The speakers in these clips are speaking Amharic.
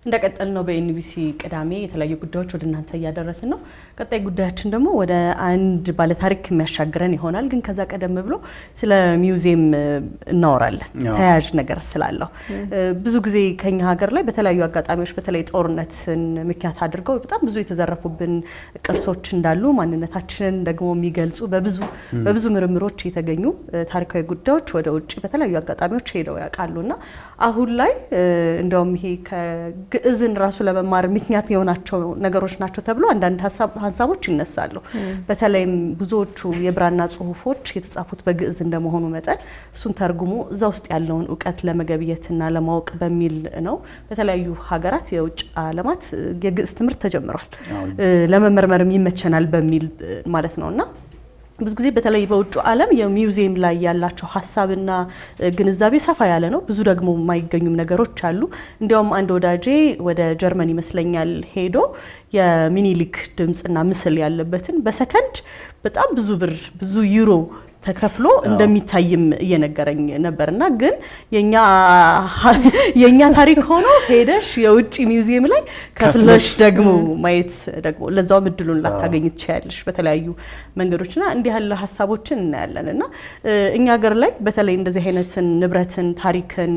እንደቀጠልነው በኤንቢሲ ቅዳሜ የተለያዩ ጉዳዮች ወደ እናንተ እያደረስን ነው። ቀጣይ ጉዳያችን ደግሞ ወደ አንድ ባለ ታሪክ የሚያሻግረን ይሆናል። ግን ከዛ ቀደም ብሎ ስለ ሚውዚየም እናወራለን። ተያያዥ ነገር ስላለው ብዙ ጊዜ ከኛ ሀገር ላይ በተለያዩ አጋጣሚዎች በተለይ ጦርነትን ምክንያት አድርገው በጣም ብዙ የተዘረፉብን ቅርሶች እንዳሉ ማንነታችንን ደግሞ የሚገልጹ በብዙ ምርምሮች የተገኙ ታሪካዊ ጉዳዮች ወደ ውጪ በተለያዩ አጋጣሚዎች ሄደው ያውቃሉና አሁን ላይ እንደውም ይሄ ከግዕዝን ራሱ ለመማር ምክንያት የሆናቸው ነገሮች ናቸው ተብሎ አንዳንድ ሀሳቦች ይነሳሉ። በተለይም ብዙዎቹ የብራና ጽሁፎች የተጻፉት በግዕዝ እንደመሆኑ መጠን እሱን ተርጉሞ እዛ ውስጥ ያለውን ዕውቀት ለመገብየትና ለማወቅ በሚል ነው። በተለያዩ ሀገራት የውጭ ዓለማት የግዕዝ ትምህርት ተጀምሯል። ለመመርመርም ይመቸናል በሚል ማለት ነውና ብዙ ጊዜ በተለይ በውጭ ዓለም የሚውዚየም ላይ ያላቸው ሐሳብና ግንዛቤ ሰፋ ያለ ነው። ብዙ ደግሞ የማይገኙም ነገሮች አሉ። እንዲያውም አንድ ወዳጄ ወደ ጀርመን ይመስለኛል ሄዶ የሚኒሊክ ድምጽና ምስል ያለበትን በሰከንድ በጣም ብዙ ብር ብዙ ዩሮ ተከፍሎ እንደሚታይም እየነገረኝ ነበርና ግን የኛ ታሪክ ሆኖ ሄደሽ የውጭ ሚውዚየም ላይ ከፍለሽ ደግሞ ማየት ደግሞ ለዛው ምድሉን ላታገኝ ትችያለሽ በተለያዩ መንገዶችና እንዲህ ያለ ሐሳቦችን እናያለንና እኛ ሀገር ላይ በተለይ እንደዚህ አይነትን ንብረትን ታሪክን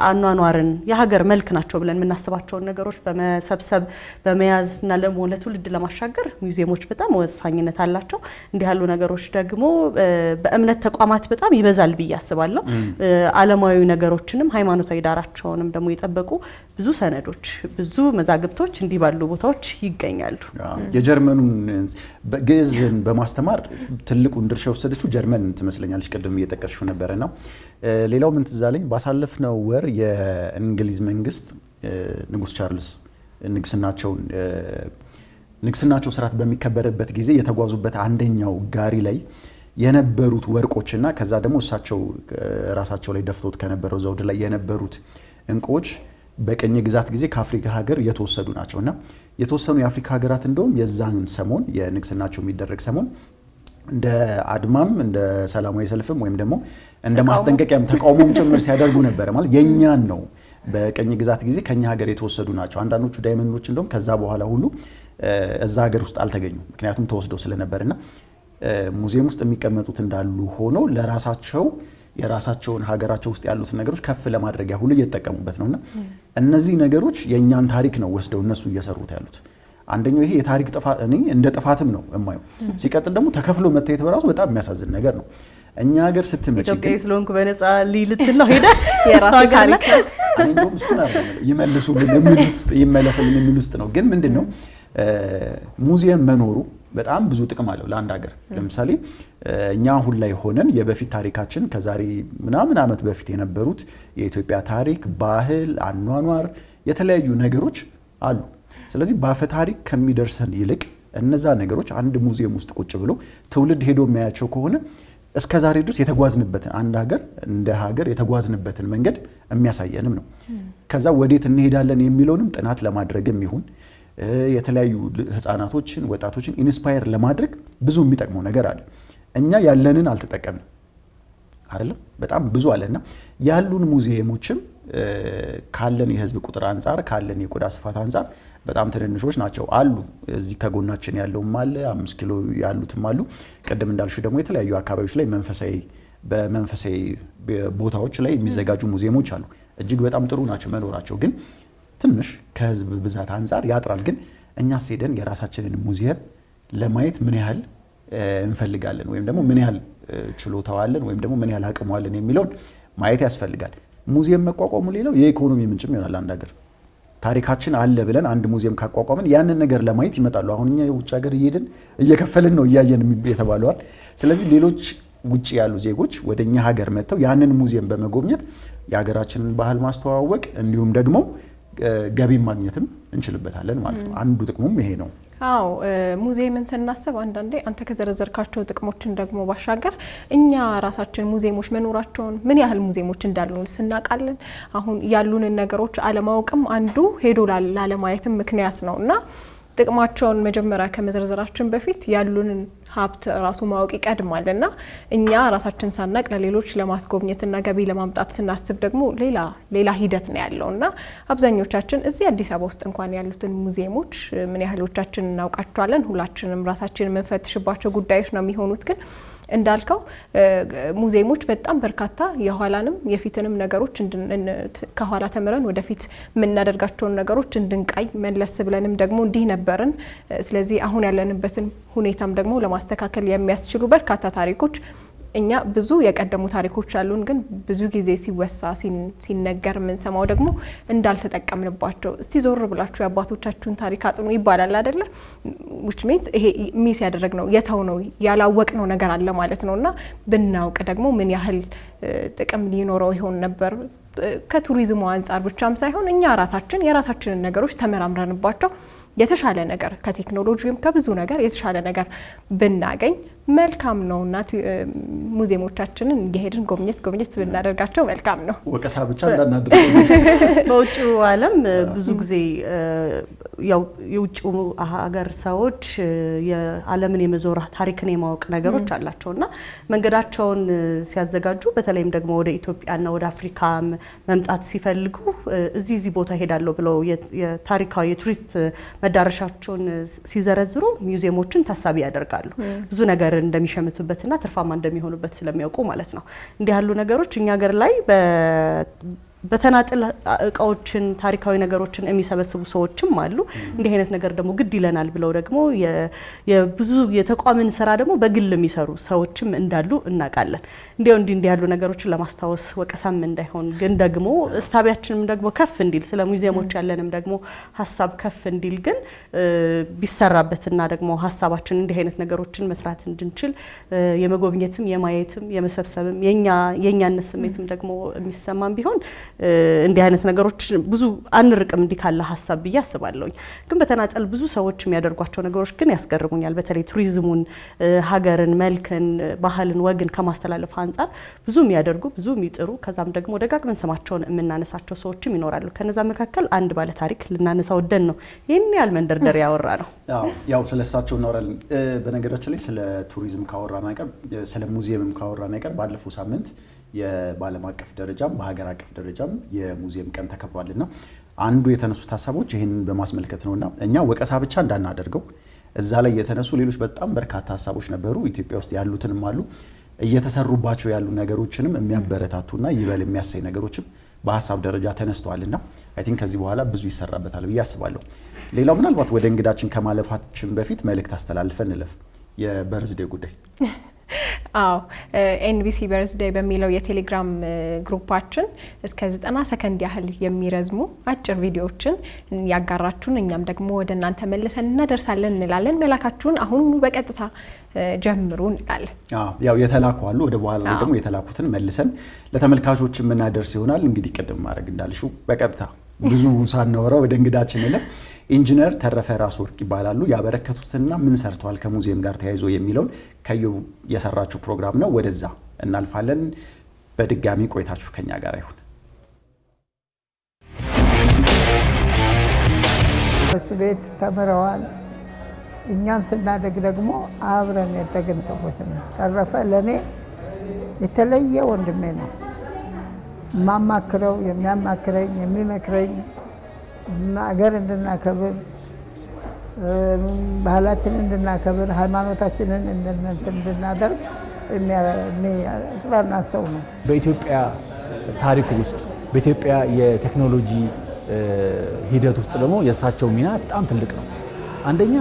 አኗኗርን የሀገር መልክ ናቸው ብለን የምናስባቸውን ነገሮች በመሰብሰብ በመያዝና ለትውልድ ለማሻገር ሚውዚየሞች በጣም ወሳኝነት አላቸው። እንዲህ ያሉ ነገሮች ደግሞ በእምነት ተቋማት በጣም ይበዛል ብዬ አስባለሁ። ዓለማዊ ነገሮችንም ሃይማኖታዊ ዳራቸውንም ደግሞ የጠበቁ ብዙ ሰነዶች ብዙ መዛግብቶች እንዲህ ባሉ ቦታዎች ይገኛሉ። የጀርመኑን ግዕዝን በማስተማር ትልቁን ድርሻ ወሰደችው ጀርመን ትመስለኛለች። ቀደም እየጠቀስሽው ነበርና ሌላው ምን ትዝ አለኝ ባሳለፍነው ወር የእንግሊዝ መንግስት ንጉስ ቻርልስ ንግስናቸው ስርዓት በሚከበርበት ጊዜ የተጓዙበት አንደኛው ጋሪ ላይ የነበሩት ወርቆችና ከዛ ደግሞ እሳቸው ራሳቸው ላይ ደፍቶት ከነበረው ዘውድ ላይ የነበሩት እንቁዎች በቀኝ ግዛት ጊዜ ከአፍሪካ ሀገር የተወሰዱ ናቸውና የተወሰኑ የአፍሪካ ሀገራት እንደውም የዛን ሰሞን የንግስናቸው የሚደረግ ሰሞን እንደ አድማም እንደ ሰላማዊ ሰልፍም ወይም ደግሞ እንደ ማስጠንቀቂያም ተቃውሞም ጭምር ሲያደርጉ ነበር። ማለት የኛን ነው በቀኝ ግዛት ጊዜ ከኛ ሀገር የተወሰዱ ናቸው። አንዳንዶቹ ዳይመንዶች እንደውም ከዛ በኋላ ሁሉ እዛ ሀገር ውስጥ አልተገኙም፣ ምክንያቱም ተወስደው ስለነበርና ሙዚየም ውስጥ የሚቀመጡት እንዳሉ ሆኖ የራሳቸውን ሀገራቸው ውስጥ ያሉትን ነገሮች ከፍ ለማድረጊያ ሁሉ እየተጠቀሙበት ነውና እነዚህ ነገሮች የኛን ታሪክ ነው ወስደው እነሱ እየሰሩት ያሉት። አንደኛው ይሄ የታሪክ ጥፋት እኔ እንደ ጥፋትም ነው የማየው። ሲቀጥል ደግሞ ተከፍሎ መታየት በራሱ በጣም የሚያሳዝን ነገር ነው። እኛ ሀገር ስትመጪ ኢትዮጵያ ስለሆንኩ በነፃ ልትለው ሄደ የራስ ታሪክ እንደውም እሱን አይደለም ይመልሱልን ይመለስልን የሚል ውስጥ ነው። ግን ምንድነው ሙዚየም መኖሩ በጣም ብዙ ጥቅም አለው ለአንድ ሀገር። ለምሳሌ እኛ አሁን ላይ ሆነን የበፊት ታሪካችን ከዛሬ ምናምን ዓመት በፊት የነበሩት የኢትዮጵያ ታሪክ፣ ባህል፣ አኗኗር የተለያዩ ነገሮች አሉ። ስለዚህ በአፈ ታሪክ ከሚደርሰን ይልቅ እነዛ ነገሮች አንድ ሙዚየም ውስጥ ቁጭ ብሎ ትውልድ ሄዶ የሚያያቸው ከሆነ እስከ ዛሬ ድረስ የተጓዝንበትን አንድ ሀገር እንደ ሀገር የተጓዝንበትን መንገድ የሚያሳየንም ነው። ከዛ ወዴት እንሄዳለን የሚለውንም ጥናት ለማድረግም ይሁን የተለያዩ ህፃናቶችን ወጣቶችን ኢንስፓየር ለማድረግ ብዙ የሚጠቅመው ነገር አለ። እኛ ያለንን አልተጠቀምንም አይደለም፣ በጣም ብዙ አለና ያሉን ሙዚየሞችም ካለን የህዝብ ቁጥር አንፃር ካለን የቆዳ ስፋት አንፃር በጣም ትንንሾች ናቸው አሉ። እዚህ ከጎናችን ያለውም አለ 5 ኪሎ ያሉትም አሉ። ቀደም እንዳልሹ ደግሞ የተለያዩ አካባቢዎች ላይ በመንፈሳዊ ቦታዎች ላይ የሚዘጋጁ ሙዚየሞች አሉ። እጅግ በጣም ጥሩ ናቸው መኖራቸው፣ ግን ትንሽ ከህዝብ ብዛት አንፃር ያጥራል። ግን እኛስ ሄደን የራሳችንን ሙዚየም ለማየት ምን ያህል እንፈልጋለን ወይም ደግሞ ምን ያህል ችሎታው አለን ወይም ደግሞ ምን ያህል አቅሙ አለን የሚለውን ማየት ያስፈልጋል። ሙዚየም መቋቋሙ ሌላው የኢኮኖሚ ምንጭም ይሆናል። አንድ ሀገር ታሪካችን አለ ብለን አንድ ሙዚየም ካቋቋመን ያንን ነገር ለማየት ይመጣሉ። አሁን እኛ የውጭ ሀገር እየሄድን እየከፈልን ነው እያየን የተባለዋል። ስለዚህ ሌሎች ውጭ ያሉ ዜጎች ወደኛ ሀገር መጥተው ያንን ሙዚየም በመጎብኘት የሀገራችንን ባህል ማስተዋወቅ እንዲሁም ደግሞ ገቢ ማግኘትም እንችልበታለን ማለት ነው። አንዱ ጥቅሙም ይሄ ነው። አዎ ሙዚየምን ስናስብ አንዳንዴ አንተ ከዘረዘርካቸው ጥቅሞችን ደግሞ ባሻገር እኛ ራሳችን ሙዚየሞች መኖራቸውን ምን ያህል ሙዚየሞች እንዳሉን ስናቃለን። አሁን ያሉንን ነገሮች አለማወቅም አንዱ ሄዶ ላለማየትም ምክንያት ነውና ጥቅማቸውን መጀመሪያ ከመዘርዘራችን በፊት ያሉንን ሀብት ራሱ ማወቅ ይቀድማልና እኛ ራሳችን ሳናቅ ለሌሎች ለማስጎብኘትና ገቢ ለማምጣት ስናስብ ደግሞ ሌላ ሂደት ነው ያለውና አብዛኞቻችን እዚህ አዲስ አበባ ውስጥ እንኳን ያሉትን ሙዚየሞች ምን ያህሎቻችን እናውቃቸዋለን? ሁላችንም ራሳችንን የምንፈትሽባቸው ጉዳዮች ነው የሚሆኑት። ግን እንዳልከው ሙዚየሞች በጣም በርካታ የኋላንም የፊትንም ነገሮች ከኋላ ተምረን ወደፊት የምናደርጋቸውን ነገሮች እንድንቃይ መለስ ብለንም ደግሞ እንዲህ ነበርን፣ ስለዚህ አሁን ያለንበትን ሁኔታም ደግሞ ለማስተካከል የሚያስችሉ በርካታ ታሪኮች እኛ ብዙ የቀደሙ ታሪኮች አሉን። ግን ብዙ ጊዜ ሲወሳ ሲነገር የምንሰማው ደግሞ እንዳልተጠቀምንባቸው። እስቲ ዞር ብላችሁ የአባቶቻችሁን ታሪክ አጥኑ ይባላል አይደለ? which means ይሄ ሚስ ያደረግነው የተውነው ያላወቅነው ነገር አለ ማለት ነውና ብናውቅ ደግሞ ምን ያህል ጥቅም ሊኖረው ይሆን ነበር። ከቱሪዝሙ አንፃር ብቻም ሳይሆን እኛ ራሳችን የራሳችንን ነገሮች ተመራምረንባቸው የተሻለ ነገር ከቴክኖሎጂም ከብዙ ነገር የተሻለ ነገር ብናገኝ መልካም ነውና ሙዚየሞቻችንን እየሄድን ጎብኘት ብናደርጋቸው መልካም ነው። ወቀሳ ብቻ እንዳናደርግ። በውጭው ዓለም ብዙ ጊዜ ያው የውጭው ሀገር ሰዎች የዓለምን የመዞር ታሪክን የማወቅ ነገሮች አላቸውና መንገዳቸውን ሲያዘጋጁ በተለይም ደግሞ ወደ ኢትዮጵያና ወደ አፍሪካ መምጣት ሲፈልጉ እዚህ ቦታ ሄዳለሁ ብለው የታሪካዊ የቱሪስት መዳረሻቸውን ሲዘረዝሩ ሙዚየሞችን ታሳቢ ያደርጋሉ። ብዙ ነገር እንደሚሸምቱበትና ትርፋማ እንደሚሆኑበት ስለሚያውቁ ማለት ነው። እንዲህ ያሉ ነገሮች እኛ ሀገር ላይ በተናጥል እቃዎችን ታሪካዊ ነገሮችን የሚሰበስቡ ሰዎችም አሉ። እንዲህ አይነት ነገር ደግሞ ግድ ይለናል ብለው ደግሞ የብዙ የተቋምን ስራ ደግሞ በግል የሚሰሩ ሰዎችም እንዳሉ እናውቃለን። እንዲህ ያሉ ነገሮችን ለማስታወስ ወቀሳም እንዳይሆን ግን ደግሞ እስታቢያችንም ደግሞ ከፍ እንዲል ስለ ሙዚየሞች ያለንም ደግሞ ሀሳብ ከፍ እንዲል ግን ቢሰራበትና ደግሞ ሀሳባችን እንዲህ አይነት ነገሮችን መስራት እንድንችል የመጎብኘትም የማየትም የመሰብሰብም የኛነት ስሜትም ደግሞ የሚሰማም ቢሆን እንዲህ አይነት ነገሮች ብዙ አንርቅም እንዲህ ካለ ሀሳብ ብዬ አስባለሁኝ። ግን በተናጠል ብዙ ሰዎች የሚያደርጓቸው ነገሮች ግን ያስገርሙኛል። በተለይ ቱሪዝሙን፣ ሀገርን፣ መልክን፣ ባህልን፣ ወግን ከማስተላለፍ አንፃር ብዙ የሚያደርጉ ብዙ የሚጥሩ ከዛም ደግሞ ደጋግመን ስማቸውን የምናነሳቸው ሰዎችም ይኖራሉ። ከነዛ መካከል አንድ ባለ ታሪክ ልናነሳ ወደን ነው ይህን ያህል መንደርደሪያ ያወራ ነው። ያው ስለሳቸው እናወራለን። በነገራችን ላይ ስለ ቱሪዝም ካወራን አይቀር ስለ ሙዚየምም ካወራን አይቀር ባለፈው ሳምንት በዓለም አቀፍ ደረጃም በሀገር አቀፍ ደረጃም የሙዚየም ቀን ተከብሯልና አንዱ የተነሱት ሀሳቦች ይህንን በማስመልከት ነውና እኛ ወቀሳ ብቻ እንዳናደርገው እዛ ላይ የተነሱ ሌሎች በጣም በርካታ ሀሳቦች ነበሩ። ኢትዮጵያ ውስጥ ያሉትንም አሉ እየተሰሩባቸው ያሉ ነገሮችንም የሚያበረታቱና ይበል የሚያሳይ ነገሮችም በሀሳብ ደረጃ ተነስተዋልና አይ ቲንክ ከዚህ በኋላ ብዙ ይሰራበታል ብዬ አስባለሁ። ሌላው ምናልባት ወደ እንግዳችን ከማለፋችን በፊት መልእክት አስተላልፈን እንለፍ። የበርዝዴ ጉዳይ ኤንቢሲ በርዝዴይ በሚለው የቴሌግራም ግሩፓችን እስከ 90 ሰከንድ ያህል የሚረዝሙ አጭር ቪዲዮዎችን ያጋራችሁን እኛም ደግሞ ወደ እናንተ መልሰን እናደርሳለን እንላለን። መላካችሁን አሁኑኑ በቀጥታ ጀምሩ እንላለን። ያው የተላኩ አሉ። ወደ በኋላ ላይ ደግሞ የተላኩትን መልሰን ለተመልካቾች የምናደርስ ይሆናል። እንግዲህ ቅድም ማድረግ እንዳልሽው በቀጥታ ብዙ ሳናወራ ወደ እንግዳችን እንለፍ። ኢንጂነር ተረፈ ራስ ወርቅ ይባላሉ። ያበረከቱትና ምን ሰርተዋል ከሙዚየም ጋር ተያይዞ የሚለውን ከዩ የሰራችሁ ፕሮግራም ነው። ወደዛ እናልፋለን። በድጋሚ ቆይታችሁ ከኛ ጋር ይሁን። እሱ ቤት ተምረዋል። እኛም ስናደግ ደግሞ አብረን ያደግን ሰዎች ነው። ተረፈ ለእኔ የተለየ ወንድሜ ነው። የማማክረው፣ የሚያማክረኝ፣ የሚመክረኝ አገር እንድናከብር፣ ባህላችንን እንድናከብር፣ ሃይማኖታችንን እንድናደርግ የሚያጽናና ሰው ነው። በኢትዮጵያ ታሪክ ውስጥ በኢትዮጵያ የቴክኖሎጂ ሂደት ውስጥ ደግሞ የእሳቸው ሚና በጣም ትልቅ ነው። አንደኛ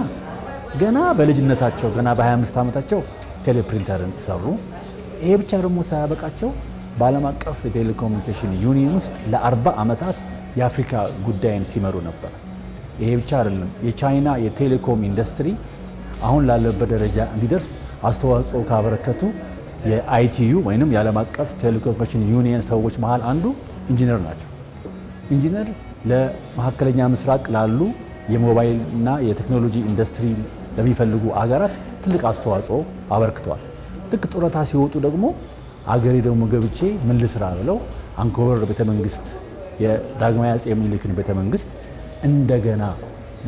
ገና በልጅነታቸው ገና በ25 ዓመታቸው ቴሌፕሪንተርን ሰሩ። ይሄ ብቻ ደግሞ ሳያበቃቸው በዓለም አቀፍ የቴሌኮሙኒኬሽን ዩኒየን ውስጥ ለ40 ዓመታት የአፍሪካ ጉዳይን ሲመሩ ነበር። ይሄ ብቻ አይደለም። የቻይና የቴሌኮም ኢንዱስትሪ አሁን ላለበት ደረጃ እንዲደርስ አስተዋጽኦ ካበረከቱ የአይቲዩ ወይንም የዓለም አቀፍ ቴሌኮሙኒኬሽን ዩኒየን ሰዎች መሃል አንዱ ኢንጂነር ናቸው። ኢንጂነር ለመካከለኛ ምስራቅ ላሉ የሞባይል እና የቴክኖሎጂ ኢንዱስትሪ ለሚፈልጉ አገራት ትልቅ አስተዋጽኦ አበርክተዋል። ልክ ጡረታ ሲወጡ ደግሞ አገሬ ደግሞ ገብቼ ምን ልስራ ብለው አንኮበር ቤተመንግስት የዳግማዊ አፄ ምኒልክን ቤተመንግስት እንደገና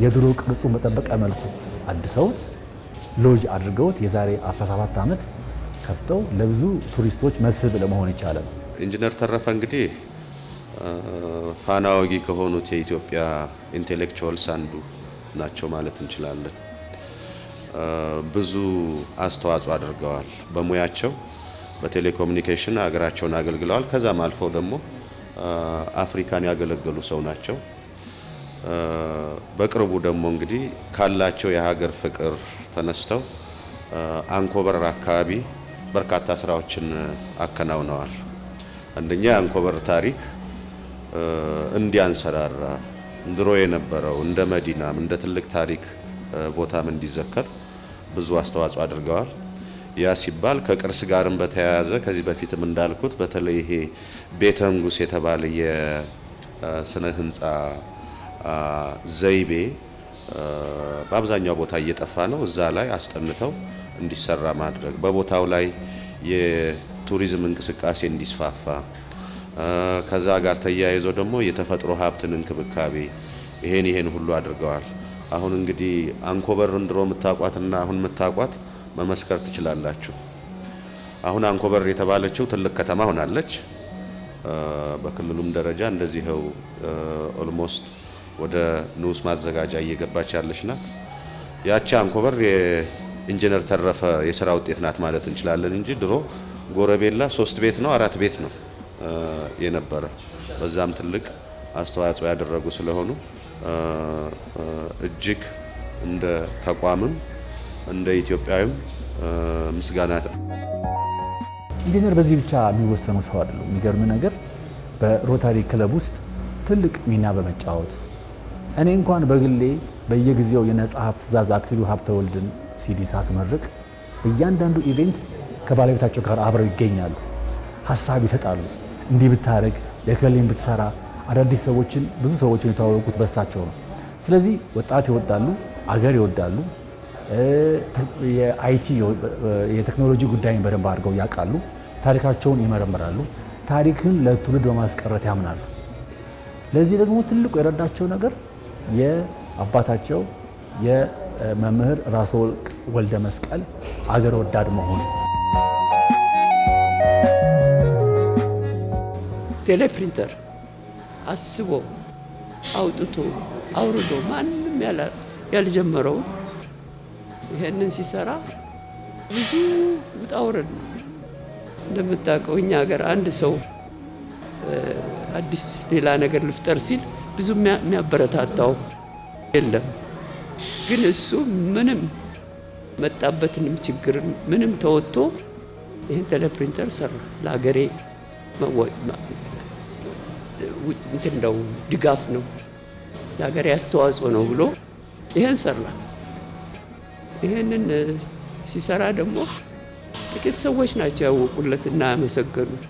የድሮ ቅርጹ በጠበቀ መልኩ አድሰውት ሎጅ አድርገውት የዛሬ 17 ዓመት ከፍተው ለብዙ ቱሪስቶች መስህብ ለመሆን ይቻላል። ኢንጂነር ተረፈ እንግዲህ ፋና ወጊ ከሆኑት የኢትዮጵያ ኢንቴሌክቹዋልስ አንዱ ናቸው ማለት እንችላለን። ብዙ አስተዋጽኦ አድርገዋል። በሙያቸው በቴሌኮሙኒኬሽን ሀገራቸውን አገልግለዋል። ከዛም አልፈው ደግሞ አፍሪካን ያገለገሉ ሰው ናቸው። በቅርቡ ደግሞ እንግዲህ ካላቸው የሀገር ፍቅር ተነስተው አንኮበር አካባቢ በርካታ ስራዎችን አከናውነዋል። አንደኛ የአንኮበር ታሪክ እንዲያንሰራራ ድሮ የነበረው እንደ መዲናም እንደ ትልቅ ታሪክ ቦታም እንዲዘከር ብዙ አስተዋጽኦ አድርገዋል። ያ ሲባል ከቅርስ ጋርም በተያያዘ ከዚህ በፊትም እንዳልኩት በተለይ ይሄ ቤተ ንጉስ የተባለ የስነ ህንፃ ዘይቤ በአብዛኛው ቦታ እየጠፋ ነው። እዛ ላይ አስጠንተው እንዲሰራ ማድረግ፣ በቦታው ላይ የቱሪዝም እንቅስቃሴ እንዲስፋፋ፣ ከዛ ጋር ተያይዞ ደግሞ የተፈጥሮ ሀብትን እንክብካቤ ይሄን ሁሉ አድርገዋል። አሁን እንግዲህ አንኮበርን ድሮ የምታቋትና አሁን የምታቋት መመስከር ትችላላችሁ። አሁን አንኮበር የተባለችው ትልቅ ከተማ ሆናለች። በክልሉም ደረጃ እንደዚህው ኦልሞስት ወደ ንዑስ ማዘጋጃ እየገባች ያለች ናት። ያቺ አንኮበር የኢንጂነር ተረፈ የስራ ውጤት ናት ማለት እንችላለን እንጂ ድሮ ጎረቤላ 3 ቤት ነው 4 ቤት ነው የነበረ። በዛም ትልቅ አስተዋጽኦ ያደረጉ ስለሆኑ እጅግ እንደ ተቋምም እንደ ኢትዮጵያዊም ምስጋና። ኢንጂነር በዚህ ብቻ የሚወሰኑ ሰው አይደሉም። የሚገርም ነገር በሮታሪ ክለብ ውስጥ ትልቅ ሚና በመጫወት እኔ እንኳን በግሌ በየጊዜው የነጻፍ ትእዛዝ አክሊሉ ሀብተወልድን ሲዲ ሳስመርቅ በእያንዳንዱ ኢቬንት ከባለቤታቸው ጋር አብረው ይገኛሉ፣ ሀሳብ ይሰጣሉ። እንዲህ ብታረግ ለክለሌን ብትሰራ አዳዲስ ሰዎችን ብዙ ሰዎችን የተዋወቁት በሳቸው ነው። ስለዚህ ወጣት ይወዳሉ፣ አገር ይወዳሉ፣ የአይቲ የቴክኖሎጂ ጉዳይን በደንብ አድርገው ያውቃሉ፣ ታሪካቸውን ይመረምራሉ፣ ታሪክን ለትውልድ በማስቀረት ያምናሉ። ለዚህ ደግሞ ትልቁ የረዳቸው ነገር የአባታቸው የመምህር ራስ ወርቅ ወልደ መስቀል አገር ወዳድ መሆኑ። ቴሌፕሪንተር አስቦ አውጥቶ አውርዶ ማንም ያልጀመረው ይሄንን ሲሰራ ብዙ ውጣ ውረድ ነው። እንደምታውቀው እኛ ሀገር አንድ ሰው አዲስ ሌላ ነገር ልፍጠር ሲል ብዙ የሚያበረታታው የለም። ግን እሱ ምንም መጣበትንም ችግር ምንም ተወጥቶ ይህን ቴሌፕሪንተር ሰራ። ለሀገሬ እንትን ነው ድጋፍ ነው ለሀገሬ አስተዋጽኦ ነው ብሎ ይሄን ሰራ። ይሄንን ሲሰራ ደግሞ ጥቂት ሰዎች ናቸው ያወቁለትና ያመሰገኑት።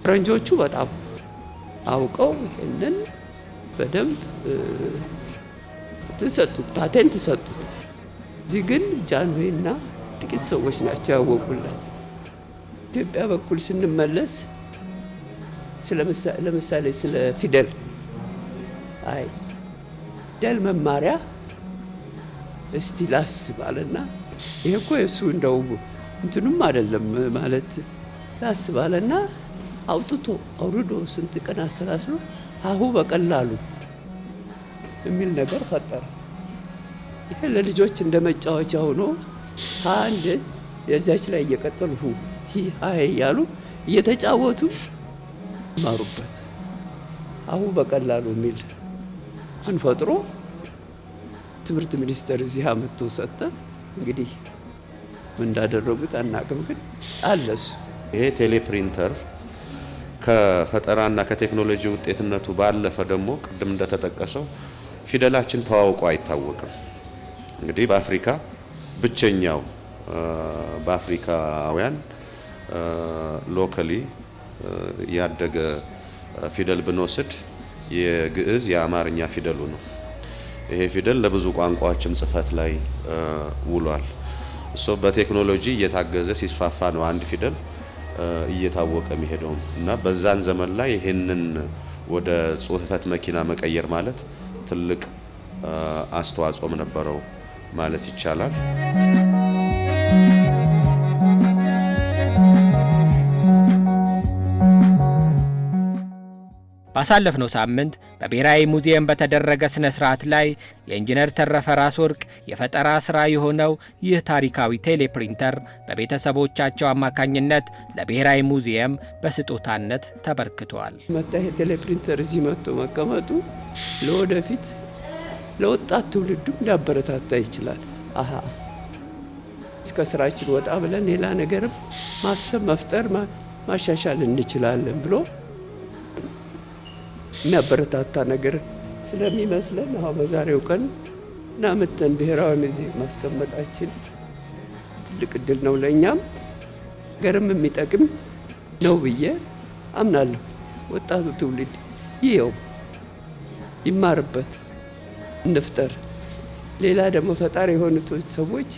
ፈረንጆቹ በጣም አውቀው ይሄንን በደንብ ተሰጡት፣ ፓቴንት ሰጡት። እዚህ ግን ጃንሆይና ጥቂት ሰዎች ናቸው ያወቁለት። ኢትዮጵያ በኩል ስንመለስ ለምሳሌ ስለ ፊደል ፊደል መማሪያ እስቲ ላስብ አለና ይሄ እኮ የሱ እንደው እንትኑም አይደለም ማለት ላስብ አለና አውጥቶ አውርዶ ስንት ቀን አሰላስሎ ሀሁ በቀላሉ የሚል ነገር ፈጠረ። ይሄ ለልጆች እንደ መጫወቻ ሆኖ አንድ የዛች ላይ እየቀጠሉ ሀይ እያሉ እየተጫወቱ ማሩበት። ሀሁ በቀላሉ የሚል እሱን ፈጥሮ ትምህርት ሚኒስቴር እዚህ አመጥቶ ሰጠ። እንግዲህ ምን እንዳደረጉት አናውቅም፣ ግን አለሱ። ይሄ ቴሌፕሪንተር ከፈጠራና ከቴክኖሎጂ ውጤትነቱ ባለፈ ደግሞ ቅድም እንደተጠቀሰው ፊደላችን ተዋውቆ አይታወቅም። እንግዲህ በአፍሪካ ብቸኛው በአፍሪካውያን ሎካሊ ያደገ ፊደል ብንወስድ የግዕዝ የአማርኛ ፊደሉ ነው። ይሄ ፊደል ለብዙ ቋንቋዎችም ጽፈት ላይ ውሏል። እሱ በቴክኖሎጂ እየታገዘ ሲስፋፋ ነው አንድ ፊደል እየታወቀ የሚሄደው እና በዛን ዘመን ላይ ይሄንን ወደ ጽህፈት መኪና መቀየር ማለት ትልቅ አስተዋጽኦም ነበረው ማለት ይቻላል። ባሳለፍነው ሳምንት በብሔራዊ ሙዚየም በተደረገ ስነ ስርዓት ላይ የኢንጂነር ተረፈ ራስወርቅ የፈጠራ ስራ የሆነው ይህ ታሪካዊ ቴሌፕሪንተር በቤተሰቦቻቸው አማካኝነት ለብሔራዊ ሙዚየም በስጦታነት ተበርክቷል። መጣ ቴሌፕሪንተር እዚህ መጥቶ መቀመጡ ለወደፊት ለወጣት ትውልዱ ሊያበረታታ ይችላል። እስከ ስራችን ወጣ ብለን ሌላ ነገርም ማሰብ መፍጠር ማሻሻል እንችላለን ብሎ የሚያበረታታ ነገር ስለሚመስለን አሁን በዛሬው ቀን እናመተን ብሔራዊ ሙዚየም ማስቀመጣችን ትልቅ እድል ነው። ለእኛም ገርም የሚጠቅም ነው ብዬ አምናለሁ። ወጣቱ ትውልድ ይኸው ይማርበት፣ እንፍጠር። ሌላ ደግሞ ፈጣሪ የሆኑት ሰዎች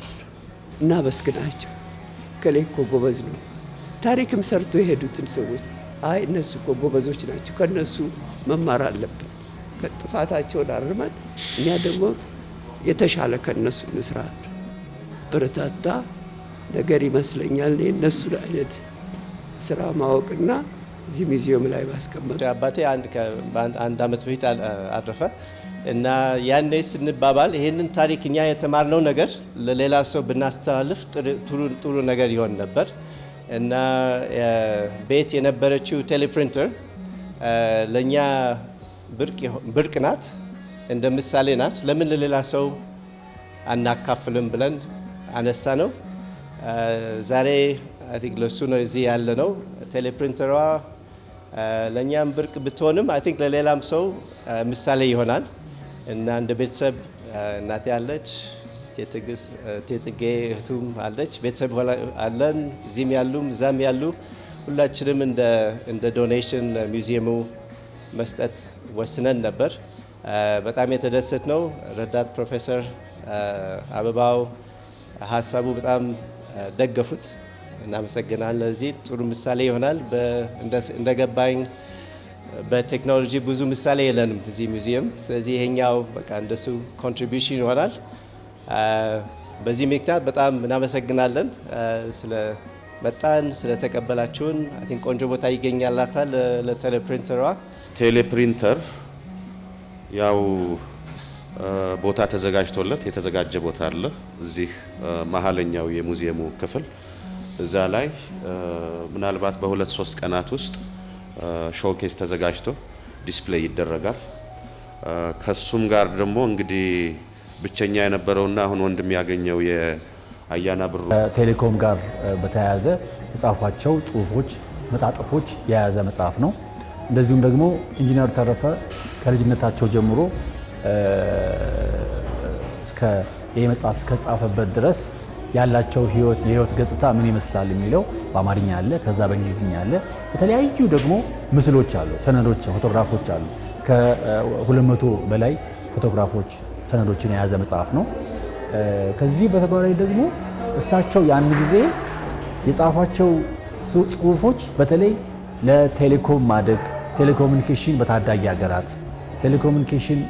እናመስግናቸው። ከሌ እኮ ጎበዝ ነው። ታሪክም ሰርቶ የሄዱትን ሰዎች እነሱ እኮ ጎበዞች ናቸው፣ ከነሱ መማር አለብን። ከጥፋታቸውን አርመን እኛ ደግሞ የተሻለ ከነሱ እንስራ። በረታታ ነገር ይመስለኛል የነሱን አይነት ስራ ማወቅና እዚህ ሙዚየም ላይ ማስቀመጥ። አባቴ አንድ አመት በፊት አረፈ እና ያኔ ስንባባል ይሄንን ታሪክ እኛ የተማርነው ነገር ለሌላ ሰው ብናስተላልፍ ጥሩ ነገር ይሆን ነበር እና ቤት የነበረችው ቴሌፕሪንተር ለኛ ብርቅ ናት፣ እንደ ምሳሌ ናት። ለምን ለሌላ ሰው አናካፍልም ብለን አነሳ ነው። ዛሬ አይ ቲንክ ለሱ ነው እዚህ ያለ ነው። ቴሌፕሪንተሯ ለኛም ብርቅ ብትሆንም አይ ቲንክ ለሌላም ሰው ምሳሌ ይሆናል እና እንደ ቤተሰብ እናቴ አለች፣ ቴጽጌ እህቱም አለች፣ ቤተሰብ አለን፣ እዚህም ያሉም እዛም ያሉ ሁላችንም እንደ ዶኔሽን ለሙዚየሙ መስጠት ወስነን ነበር። በጣም የተደሰት ነው። ረዳት ፕሮፌሰር አበባው ሀሳቡ በጣም ደገፉት። እናመሰግናለን። ለዚህ ጥሩ ምሳሌ ይሆናል። እንደገባኝ በቴክኖሎጂ ብዙ ምሳሌ የለንም እዚህ ሙዚየም። ስለዚህ ይሄኛው በቃ እንደሱ ኮንትሪቢዩሽን ይሆናል። በዚህ ምክንያት በጣም እናመሰግናለን ስለመጣን ስለተቀበላችሁን። አይ ቲንክ ቆንጆ ቦታ ይገኛላታል ለቴሌፕሪንተሯ። ቴሌፕሪንተር ያው ቦታ ተዘጋጅቶለት የተዘጋጀ ቦታ አለ እዚህ መሀለኛው የሙዚየሙ ክፍል። እዛ ላይ ምናልባት በ2-3 ቀናት ውስጥ ሾኬስ ተዘጋጅቶ ዲስፕሌይ ይደረጋል። ከሱም ጋር ደግሞ እንግዲህ ብቸኛ የነበረውና አሁን ወንድም ያገኘው የአያና ብሩ ቴሌኮም ጋር በተያያዘ የጻፏቸው ጽሁፎች፣ መጣጥፎች የያዘ መጽሐፍ ነው። እንደዚሁም ደግሞ ኢንጂነር ተረፈ ከልጅነታቸው ጀምሮ ይህ መጽሐፍ እስከጻፈበት ድረስ ያላቸው የህይወት ገጽታ ምን ይመስላል የሚለው በአማርኛ አለ፣ ከዛ በእንግሊዝኛ አለ። የተለያዩ ደግሞ ምስሎች አሉ፣ ሰነዶች፣ ፎቶግራፎች አሉ። ከ200 በላይ ፎቶግራፎች፣ ሰነዶችን የያዘ መጽሐፍ ነው። ከዚህ በተጓዳኝ ደግሞ እሳቸው ያን ጊዜ የጻፏቸው ጽሁፎች በተለይ ለቴሌኮም ማደግ፣ ቴሌኮሙኒኬሽን በታዳጊ ሀገራት፣ ቴሌኮሙኒኬሽን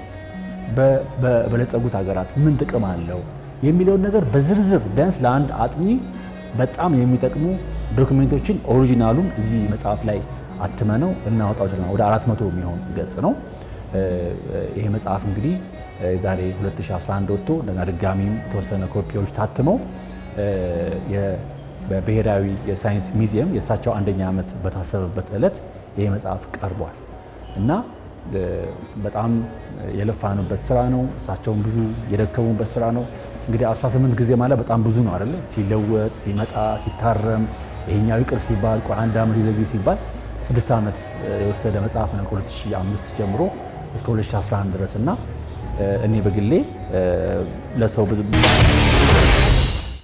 በበለጸጉት ሀገራት ምን ጥቅም አለው የሚለውን ነገር በዝርዝር ቢያንስ ለአንድ አጥኚ በጣም የሚጠቅሙ ዶክመንቶችን ኦሪጂናሉን እዚህ መጽሐፍ ላይ አትመነው እናወጣው ይችላል። ወደ 400 የሚሆን ገጽ ነው። ይሄ መጽሐፍ እንግዲህ ዛሬ 2011 ወጥቶ እንደና ድጋሚም የተወሰነ ኮፒዎች ታትመው በብሔራዊ የሳይንስ ሙዚየም የእሳቸው 1ኛ ዓመት በታሰበበት ዕለት ይሄ መጽሐፍ ቀርቧል እና በጣም የለፋንበት ስራ ነው። እሳቸውም ብዙ የደከሙበት ስራ ነው። እንግዲህ 18 ጊዜ ማለት በጣም ብዙ ነው አይደለ? ሲለወጥ፣ ሲመጣ፣ ሲታረም፣ ይሄኛው ይቅር ሲባል፣ ቆይ 1 ዓመት ይዘግይ ሲባል 6 ዓመት የወሰደ መጽሐፍ ነው ከ2005 ጀምሮ እስከ 2011 ድረስ እና እኔ በግሌ ለሰው